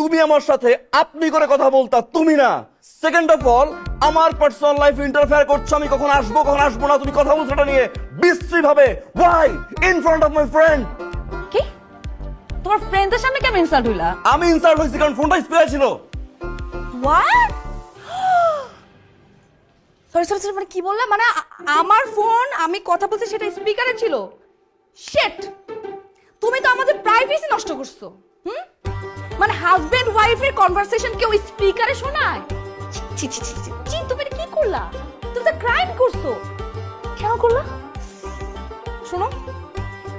তুমি আমার সাথে আপনি করে কথা বলতা, তুমি না। সেকেন্ড অফ অল, আমার পার্সোনাল লাইফ ইন্টারফেয়ার করছো, আমি কখন আসবো না তুমি কথা বলছো এটা নিয়ে বিশ্রী ভাবে। Why in front of my friend? কি তোমার ফ্রেন্ডদের সামনে কেন ইনসাল্ট হইলা? আমি ইনসাল্ট হয়েছি কারণ ফোনটা স্পিকার ছিল। হোয়াট? সরি মানে কি বললা? মানে আমার ফোন আমি কথা বলছি সেটা স্পিকারে ছিল? শিট, তুমি তো আমাদের প্রাইভেসি নষ্ট করছো। মানে হাজবেন্ড ওয়াইফের কনভারসেশন কেউ স্পিকারে শোনায়? ছি ছি ছি ছি ছি, তুমি এটা কি করলা? তুমি তো ক্রাইম করছো। কেন করলা? শোনো,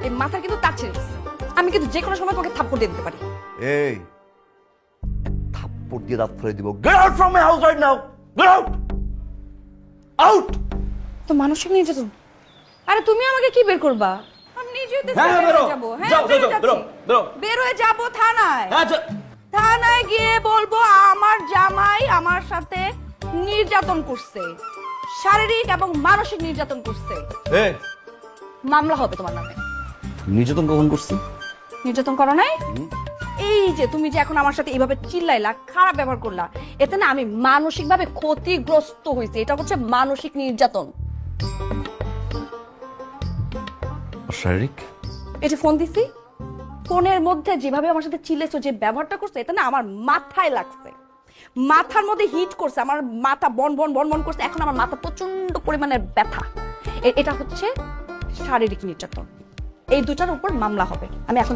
এই মাথার কিন্তু তার ছেড়ে গেছে। আমি কিন্তু যে কোনো সময় তোমাকে থাপ্পড় দিয়ে দিতে পারি। এই থাপ্পড় দিয়ে দাঁত ফেলে দিব। Get out from my house right now, get out, out. তো মানসিক নির্যাতন। আরে তুমি আমাকে কি বের করবা? আমি নিজেই তো হ্যাঁ, বেরো। যাব। হ্যাঁ, যাও, বেরো যাও, যাচ্ছি। বেরো, বেরো। বের হয়ে যাব থানায়। হ্যাঁ, থানায় গিয়ে বলবো আমার জামাই আমার সাথে নির্যাতন করছে, শারীরিক এবং মানসিক নির্যাতন করছে। এই মামলা হবে তোমার নামে। নির্যাতন কখন করছি? নির্যাতন করো নাই? এই যে তুমি যে এখন আমার সাথে এইভাবে চিল্লাইলা, খারাপ ব্যবহার করলা, এতে না আমি মানসিকভাবে ক্ষতিগ্রস্ত হয়েছি। এটা হচ্ছে মানসিক নির্যাতন। শারীরিক? এই যে ফোন দিছি, ফোনের মধ্যে যেভাবে আমার সাথে চিল্লেছো, যে ব্যবহারটা করছে, এটা না আমার মাথায় লাগছে, মাথার মধ্যে হিট করছে, আমার মাথা বন বন বন বন করছে। এখন আমার মাথা প্রচন্ড পরিমাণের ব্যথা। এটা হচ্ছে শারীরিক নির্যাতন। এই দুটার উপর মামলা হবে। আমি এখন